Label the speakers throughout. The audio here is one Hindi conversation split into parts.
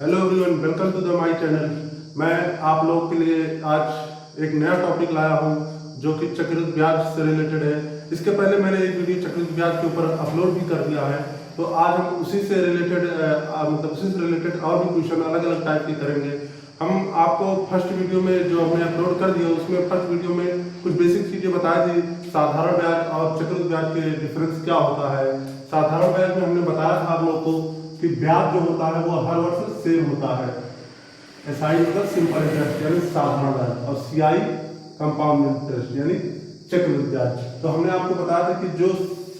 Speaker 1: Hello everyone, welcome to the my channel. मैं आप लोगों के लिए आज एक नया टॉपिक लाया हूं जो कि चक्रवृद्धि ब्याज से रिलेटेड है। इसके पहले मैंने एक वीडियो चक्रवृद्धि ब्याज के ऊपर अपलोड भी कर दिया है, तो आज हम उसी से रिलेटेड और भी क्वेश्चन अलग अलग टाइप के करेंगे। हम आपको फर्स्ट वीडियो में जो हमने अपलोड कर दिया उसमें फर्स्ट वीडियो में कुछ बेसिक चीज़ें बताई थी, साधारण ब्याज और चक्रवृद्धि ब्याज के डिफरेंस क्या होता है। साधारण ब्याज में हमने बताया था आप लोग को कि ब्याज जो होता है वो हर वर्ष सेम होता है। एसआई मतलब सिंपल इंटरेस्ट यानी साधारण ब्याज, और सीआई कंपाउंड इंटरेस्ट यानी चक्रवृद्धि ब्याज। तो हमने आपको बताया था कि जो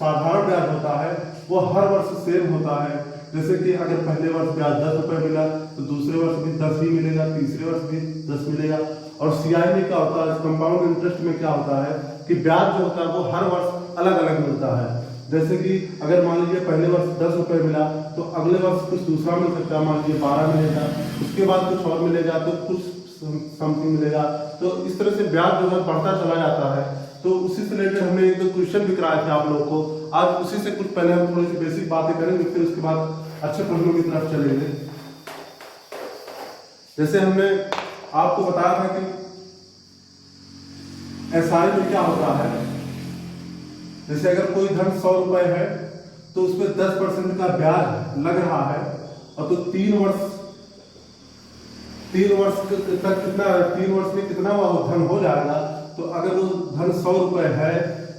Speaker 1: साधारण ब्याज होता है वो हर वर्ष सेम होता है। जैसे कि अगर पहले वर्ष ब्याज 10 रुपए मिला तो दूसरे वर्ष भी 10 ही मिलेगा, तीसरे वर्ष भी 10 मिलेगा। और सीआई में क्या होता है, कंपाउंड इंटरेस्ट में क्या होता है कि ब्याज जो होता है वो हर वर्ष अलग अलग मिलता है। जैसे कि अगर मान लीजिए पहले वर्ष 10 रुपए मिला तो अगले वर्ष कुछ दूसरा मिल सकता है, मान लीजिए 12 मिलेगा, उसके बाद कुछ और मिलेगा तो कुछ समथिंग मिलेगा। तो इस तरह से ब्याज जो है बढ़ता चला जाता है। तो उसी से रिलेटेड हमने एक दो क्वेश्चन भी कराए थे आप लोगों को। आज उसी से कुछ पहले हम थोड़ी सी बेसिक बातें करेंगे, फिर उसके बाद अच्छे प्रश्नों की तरफ चलेंगे। जैसे हमने आपको बताया था कि एसआई में क्या होता है, जैसे अगर कोई धन 100 रुपए है तो उसमें 10% का ब्याज लग रहा है, और तो 3 वर्ष तक कितना 3 वर्ष में कितना वो धन हो जाएगा। तो अगर वो धन 100 रुपए है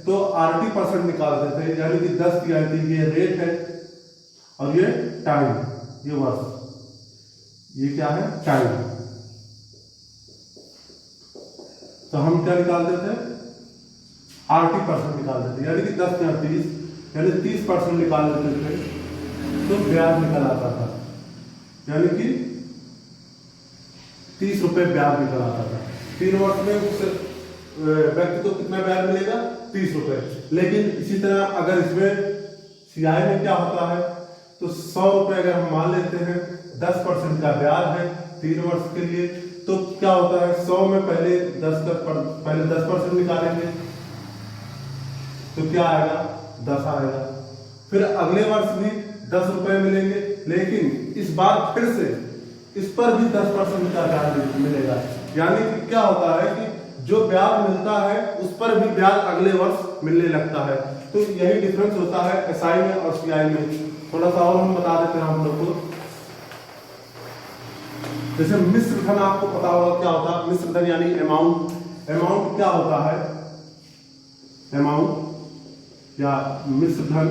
Speaker 1: तो 80% निकाल देते हैं, यानी कि 10 की आती ये रेट है और ये टाइम, ये वर्ष, ये क्या है टाइम। तो हम क्या निकाल देते हैं 80% निकाल देते, यानी कि 10 या 30 यानी 30% निकाल देते थे तो ब्याज निकल आता था, यानी कि 30 रुपए ब्याज निकल आता था। 3 वर्ष में उस व्यक्ति को कितना ब्याज मिलेगा 30 रुपए। लेकिन इसी तरह अगर इसमें सीआई में क्या होता है तो 100 रुपए अगर हम मान लेते हैं 10% का ब्याज है 3 वर्ष के लिए, तो क्या होता है 100 में पहले 10% निकालेंगे तो क्या आएगा 10 आएगा। फिर अगले वर्ष भी 10 रुपए मिलेंगे, लेकिन इस बार फिर से इस पर भी 10% का ब्याज मिलेगा। यानी कि क्या होता है कि जो ब्याज मिलता है उस पर भी ब्याज अगले वर्ष मिलने लगता है। तो यही डिफरेंस होता है एसआई में और सीआई में। थोड़ा सा और हम बता देते हैं हम लोग को। जैसे मिश्र धन आपको पता होगा क्या होता है। मिश्र धन यानी अमाउंट। अमाउंट क्या होता है, अमाउंट या मिश्र धन,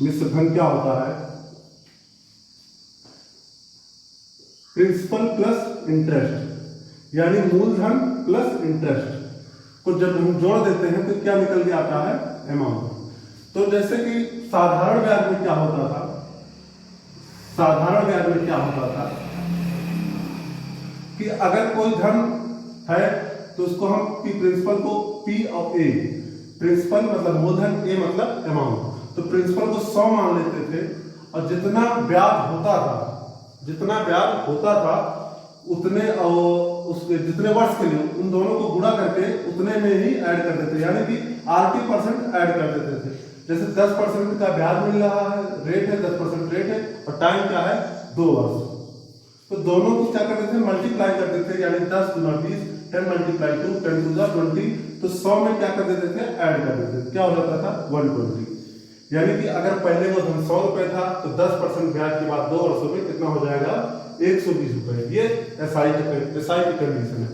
Speaker 1: मिश्र धन क्या होता है प्रिंसिपल प्लस इंटरेस्ट, यानी मूलधन प्लस इंटरेस्ट को जब हम जोड़ देते हैं तो क्या निकल के आता है अमाउंट। तो जैसे कि साधारण ब्याज में क्या होता था, साधारण ब्याज में क्या होता था कि अगर कोई धन है तो उसको हम प्रिंसिपल को पी और ए, प्रिंसिपल मतलब मूलधन, ए मतलब अमाउंट। तो प्रिंसिपल को 100 मान लेते थे और जितना ब्याज होता था उतने उसके जितने वर्ष के लिए उन दोनों को गुणा करके उतने में ही ऐड कर देते, यानी कि 80% ऐड कर देते थे। जैसे 10% का ब्याज मिल रहा है, रेट है 10% रेट है, और टाइम क्या है 2 वर्ष। तो दोनों को क्या करते थे मल्टीप्लाई कर देते थे, यानी 10 गुना 20, 10 मल्टीप्लाई 2, 10 टू द 20। तो 100 में क्या कर देते थे ऐड कर देते थे, क्या हो जाता था 120। यानी कि अगर पहले वो धन 100 रुपए था तो 10% ब्याज के बाद 2 वर्षों में कितना हो जाएगा 120 रुपए। ये एसआई की कंडीशन है।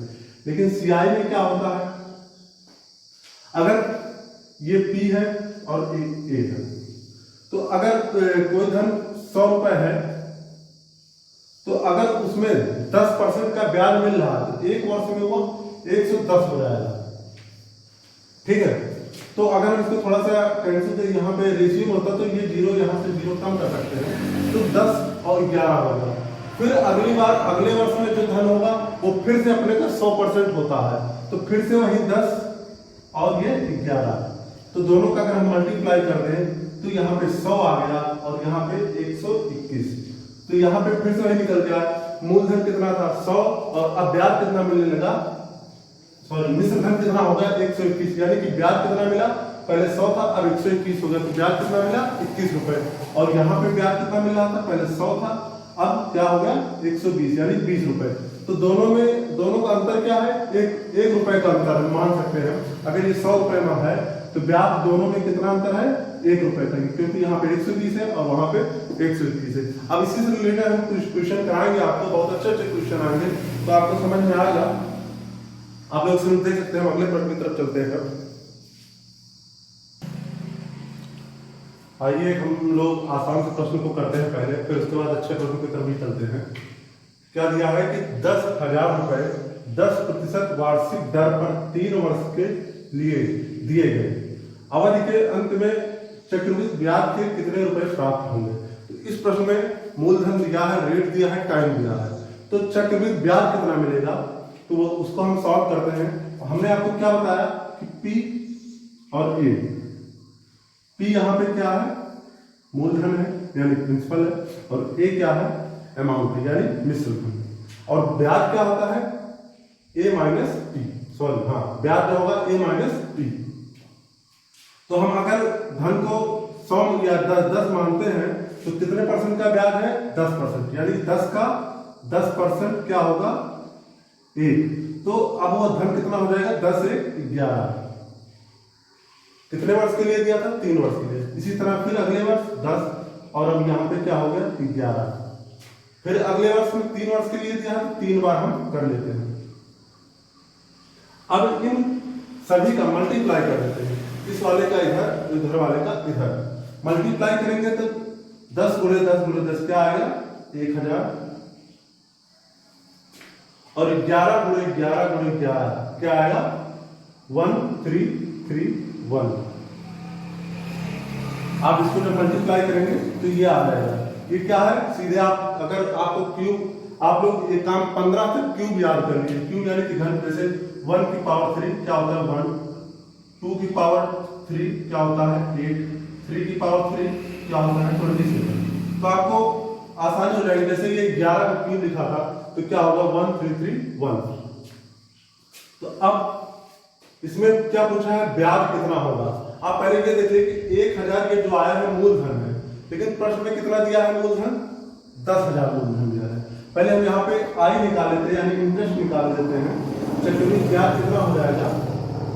Speaker 1: लेकिन सीआई में क्या होता है, अगर ये पी है और ए है, तो अगर कोई धन 100 रुपए है तो अगर उसमें 10% का ब्याज मिल रहा है तो 1 वर्ष में वो 110 हो जाएगा, ठीक है। तो अगर इसको थोड़ा सा कैंसिल से यहाँ पे रेशियो होता तो ये 0 यहाँ से 0 कम कर सकते हैं, तो 10 और 11 होगा। फिर अगली बार अगले वर्ष में जो धन होगा वो फिर से अपने का 100% होता है, तो फिर से वही 10 और ये 11। तो दोनों का अगर हम मल्टीप्लाई कर दें तो यहाँ पे 100 आ गया और यहाँ पे 121। तो यहाँ पे फिर से वही निकल गया, मूलधन कितना था 100 और अब ब्याज कितना मिलने लगा, सॉरी मिश्र धन कितना हो गया 121, यानी कि ब्याज कितना मिला पहले 100 था, अब 121 हो गया, तो ब्याज कितना मिला 21 रुपए। और यहाँ पे ब्याज कितना मिल रहा था, पहले 100 था, अब क्या हो गया 120 यानी 20 रुपए। तो दोनों का अंतर क्या है, एक रुपए का अंतर है, मान सकते हैं। अगर ये 100 रुपए में है तो ब्याज दोनों में कितना अंतर है, 1 रुपए का, क्योंकि यहाँ पे 120 है और वहां पे 121 है। अब इसी से रिलेटेड हम कुछ क्वेश्चन कराएंगे आपको, बहुत अच्छे क्वेश्चन आएंगे, तो आपको समझ में आएगा। आप लोग सुन देख सकते हैं। अगले प्रश्न की तरफ चलते हैं। आइए हम लोग आसान से प्रश्न को करते हैं पहले, फिर उसके बाद अच्छे प्रश्न की तरफ भी चलते हैं। क्या दिया है कि 10,000 रुपए 10% वार्षिक दर पर 3 वर्ष के लिए दिए गए। अवधि के अंत में चक्रवृद्धि ब्याज के कितने रुपए प्राप्त होंगे। तो इस प्रश्न में मूलधन दिया है, रेट दिया है, टाइम दिया है, तो चक्रवृद्धि ब्याज कितना मिलेगा, तो वो उसको हम सॉल्व करते हैं। हमने आपको क्या बताया कि पी और ए, पी यहाँ पे क्या है, मूलधन है यानी प्रिंसिपल है, और ए क्या है, अमाउंट है यानी मिश्र धन। और ब्याज क्या होता है, ए माइनस पी, सॉरी हाँ, ब्याज जो होगा ए माइनस पी। तो हम अगर धन को 100 या 10 मानते हैं तो कितने परसेंट का ब्याज है, 10%, यानी 10 का 10% क्या होगा, 1। तो अब वो धन कितना हो जाएगा, 10 से 11। कितने वर्ष के लिए दिया था, 3 वर्ष के लिए। इसी तरह फिर अगले वर्ष 10, और अब यहाँ पे क्या हो गया 11। फिर अगले वर्ष में 3 वर्ष के लिए दिया है, तो 3 बार हम कर लेते हैं। अब इन सभी का मल्टीप्लाई कर देते हैं, इस वाले का इधर, इधर वाले का इधर मल्टीप्लाई करेंगे तो 10 गुणे 10 गुणे 10 क्या आएगा, 1000, और 11 गुणे 11 गुणे 11 क्या आएगा, 1331। आप इसको जब मल्टीप्लाई करेंगे तो ये आ जाएगा। ये क्या है, सीधे आप अगर आपको क्यूब, आप लोग ये काम 15 तक क्यूब याद कर लीजिए। क्यूब यानी कि घन, जैसे 1 की पावर 3 क्या होता है 1, 2 की पावर 3 क्या होता है 8, 3 की पावर 3 क्या होता है 27। तो आपको आसानी हो जाएगी। जैसे ये 11 का क्यूब लिखा था तो क्या होगा 1331। तो अब इसमें क्या पूछा है, ब्याज कितना होगा। आप पहले ये देखिए कि 1000 ये जो आया है मूलधन है, लेकिन प्रश्न में कितना दिया है मूलधन, 10,000 मूलधन दिया है। पहले हम यहाँ पे आई निकाल लेते हैं यानी इंटरेस्ट निकाल लेते हैं। चक्रवृद्धि ब्याज कितना हो जाएगा,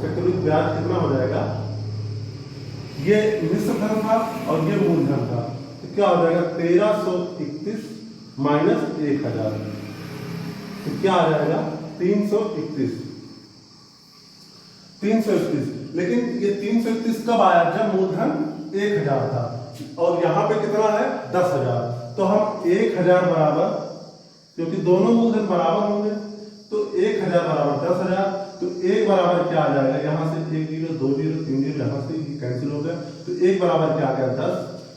Speaker 1: चक्रवृद्धि ब्याज कितना हो जाएगा, ये मिश्र धन था और ये मूलधन था, तो क्या हो जाएगा 1331 माइनस 1000, तो क्या आ जाएगा 331। लेकिन ये 331 कब आया, जब मूलधन 1000 था और यहाँ पे कितना है 10,000। तो हम 1000 बराबर, क्योंकि दोनों मूलधन बराबर होंगे, तो 1000 बराबर 10,000। तो 1 बराबर क्या आ जाएगा, यहाँ से 1 0 2 0 3 0 यहाँ से कैंसिल हो गया, तो 1 बराबर क्या आ गया 10।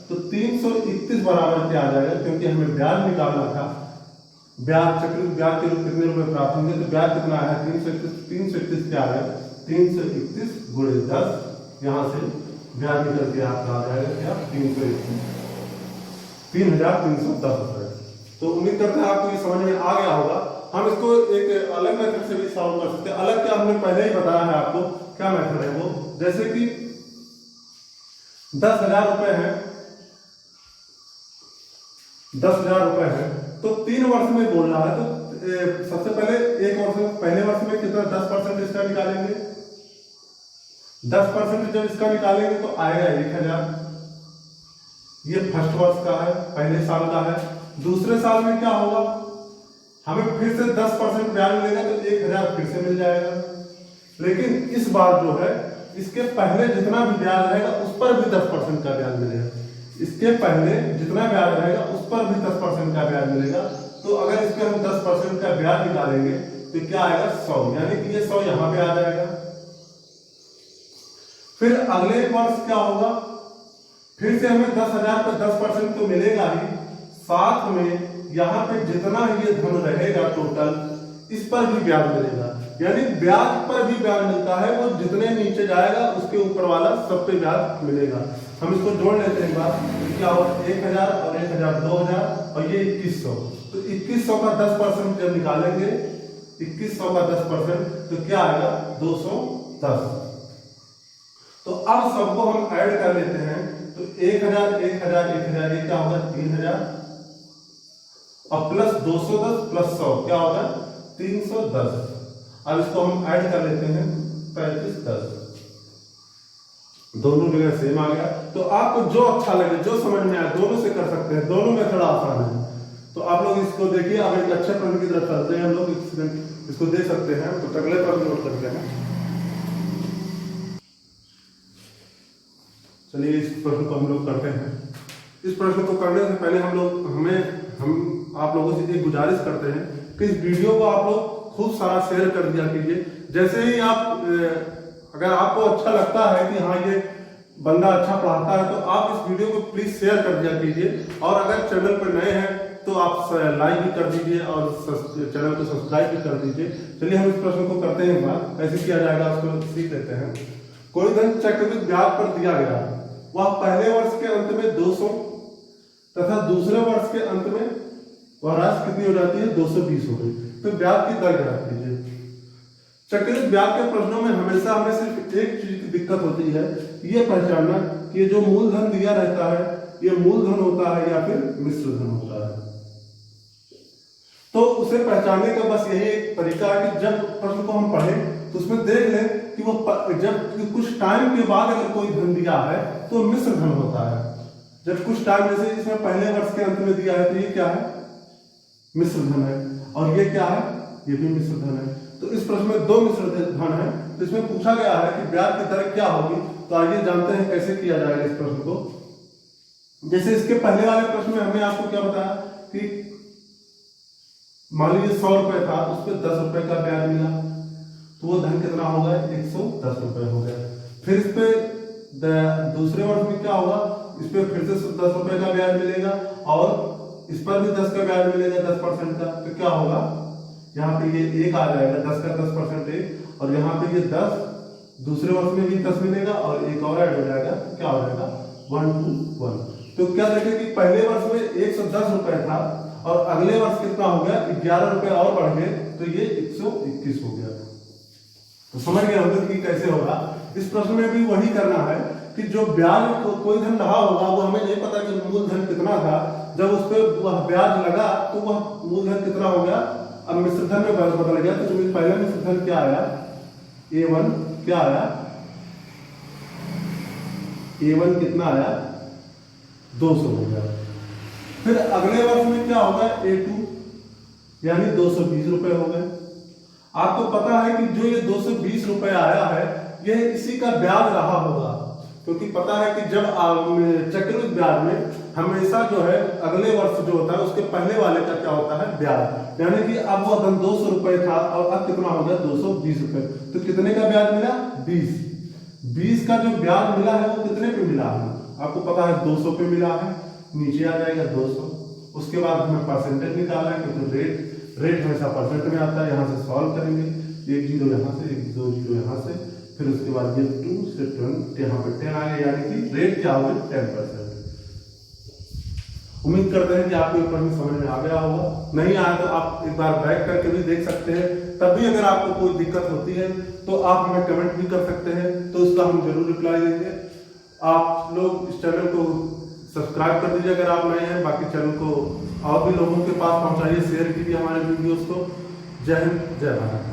Speaker 1: तो 331 बराबर क्या आ जाएगा, क्योंकि हमें ब्याज निकालना था, ब्याज चक्रवृद्धि ब्याज के रूप कितने रुपए प्राप्त होंगे, तो ब्याज कितना आया 331 क्या आ गया 331 गुणे 10, यहाँ से ब्याज निकल के आपका आ जाएगा क्या 3,310 रुपए। तो उम्मीद करते हैं आपको ये समझ में आ गया होगा। हम इसको एक अलग मेथड से भी सॉल्व कर सकते हैं। अलग क्या हमने पहले ही बताया है आपको, क्या मेथड है वो, जैसे कि 10,000 रुपए है, 10,000 रुपए है, तो 3 वर्ष में बोल रहा है, तो सबसे पहले एक वर्ष में, पहले वर्ष में कितना 10% इसका निकालेंगे, 10% जब इसका निकालेंगे तो आएगा 1000। ये फर्स्ट वर्ष का है, पहले साल का है। दूसरे साल में क्या होगा, हमें फिर से 10% ब्याज मिलेगा, तो 1000 फिर से मिल जाएगा। लेकिन इस बार जो है, इसके पहले जितना भी ब्याज रहेगा उस पर भी 10% का ब्याज मिलेगा। इसके पहले जितना ब्याज रहेगा उस पर भी 10% का ब्याज मिलेगा। तो अगर इस पे हम 10% का ब्याज निकालेंगे तो क्या आएगा 100, यानी कि ये 100 यहाँ पे आ जाएगा। फिर अगले वर्ष क्या होगा, फिर से हमें 10,000 पर 10% तो मिलेगा ही, साथ में यहाँ पे जितना ये धन रहेगा टोटल, इस पर भी ब्याज मिलेगा। यानी ब्याज पर भी ब्याज मिलता है, वो जितने नीचे जाएगा उसके ऊपर वाला सब पे ब्याज मिलेगा। हम इसको जोड़ लेते हैं एक बार, तो क्या होगा 1000 और 1000 2000 और ये 2100। तो 2100 का 10% जब निकालेंगे, 2100 का 10% तो क्या आएगा 210। तो अब सबको हम ऐड कर लेते हैं, तो 1000 1000 1000 ये क्या होगा 3000 और प्लस 210 प्लस 100 क्या होगा 310। अब इसको हम ऐड कर लेते हैं 35 10, दोनों जगह सेम आ गया। तो आपको जो अच्छा लगे, जो समझ में आए, दोनों से कर सकते हैं, दोनों में थोड़ा आसान है। तो आप लोग इसको देखिए। अब एक अच्छे प्रश्न की तरफ चलते हैं हम लोग, इसको दे सकते हैं। तो अगले प्रश्न नोट करते हैं। चलिए इस प्रश्न को हम लोग करते हैं। इस प्रश्न को करने से पहले हम आप लोगों से एक गुजारिश करते हैं कि इस वीडियो को आप लोग खूब सारा शेयर कर दिया कीजिए। जैसे ही आप अगर आपको अच्छा लगता है कि हाँ ये बंदा अच्छा पढ़ाता है, तो आप इस वीडियो को प्लीज शेयर कर दिया कीजिए। और अगर चैनल पर नए हैं तो आप लाइक भी कर दीजिए और चैनल को सब्सक्राइब भी कर दीजिए। चलिए हम इस प्रश्न को करते हैं। एक बार कैसे किया जाएगा उसको सीख लेते हैं। कोई धन चक्रवृद्धि ब्याज पर दिया गया, वह पहले वर्ष के अंत में 200 तथा दूसरे वर्ष के अंत में वह राशि कितनी हो जाती है 220 हो गई। तो ब्याज की दर ज्ञात कीजिए। चक्रवृद्धि ब्याज के प्रश्नों में हमेशा हमें सिर्फ एक चीज की दिक्कत होती है, ये पहचानना कि ये जो मूलधन दिया रहता है ये मूलधन होता है या फिर मिश्र धन होता है। तो उसे पहचानने का बस यही एक तरीका है कि जब प्रश्न को हम पढ़ें तो उसमें देख लें कि वो जब कुछ टाइम के बाद अगर कोई धन दिया है तो मिश्र धन होता है। जब कुछ टाइम, जैसे इसमें पहले वर्ष के अंत में दिया है तो ये क्या है मिश्र धन है, और ये क्या है ये भी मिश्र धन है। तो इस प्रश्न में दो मिश्र धन है। तो इसमें पूछा गया है कि ब्याज की दर क्या होगी। तो आइए जानते हैं कैसे किया जाएगा इस प्रश्न को। जैसे इसके पहले वाले प्रश्न में हमने आपको क्या बताया कि मान लीजिए 100 रुपए था, उस पर 10 रुपए का ब्याज मिला, तो वो धन कितना होगा 110 रुपए हो गया। फिर इस पे दूसरे वर्ष में क्या होगा, इस पे फिर से 10 रुपए का ब्याज मिलेगा और इस पर भी 10 का ब्याज मिलेगा 10% का। तो क्या होगा यहाँ पे ये 1 आ जाएगा, 10 का 10% 1, और यहाँ पे ये 10, दूसरे वर्ष में भी 10 मिलेगा और एक और ऐड हो जाएगा। तो क्या हो जाएगा 1 to 1। तो क्या देखें कि पहले वर्ष में 110 रुपए था और अगले वर्ष कितना हो गया 11 रुपए और बढ़ गए, तो ये 121 हो गया। तो समझ गए हम लोग कि कैसे होगा। इस प्रश्न में भी वही करना है कि जो ब्याज कोई धन रहा होगा वो हमें नहीं पता कि मूलधन कितना था, जब उस पर वह ब्याज लगा तो वह मूलधन कितना हो गया, अब मिश्रधन में बदल गया। तो जो पहले मिश्रधन क्या आया A1 क्या आया, A1 कितना आया 200 हो गया। फिर अगले वर्ष में क्या होगा A2 यानी 220 रुपए हो गए। आपको पता है कि जो ये 220 रुपए आया है यह इसी का ब्याज रहा होगा, क्योंकि पता है कि जब चक्रवृद्धि ब्याज में हमेशा जो है अगले वर्ष जो होता है उसके पहले वाले का क्या होता है ब्याज। यानी कि अब वो धन 200 रुपए था और अब कितना हो गया 220 रुपए। तो कितने का ब्याज मिला 20 का जो ब्याज मिला है वो कितने पे मिला है आपको पता है 200 पे मिला है, नीचे आ जाएगा 200। उसके बाद हमें परसेंटेज निकालना है क्योंकि रेट हमेशा परसेंट में आता है। यहाँ से सॉल्व करेंगे, 1 0 यहाँ से 1 2 0 यहाँ से, फिर उसके बाद ये 2 से 10 यहाँ पे 10 आ गया, यानी कि रेट क्या होगा 10%। उम्मीद करते हैं कि आपको ये प्रश्न समझ में आ गया होगा। नहीं आया तो आप एक बार बैक करके भी देख सकते हैं। तब भी अगर आपको कोई दिक्कत होती है तो आप हमें कमेंट भी कर सकते हैं, तो उसका हम जरूर रिप्लाई देंगे। आप लोग इस चैनल को सब्सक्राइब कर दीजिए अगर आप नए हैं। बाकी चैनल को और भी लोगों के पास पहुंचाइए, शेयर कीजिए हमारे वीडियोस को। जय हिंद, जय भारत।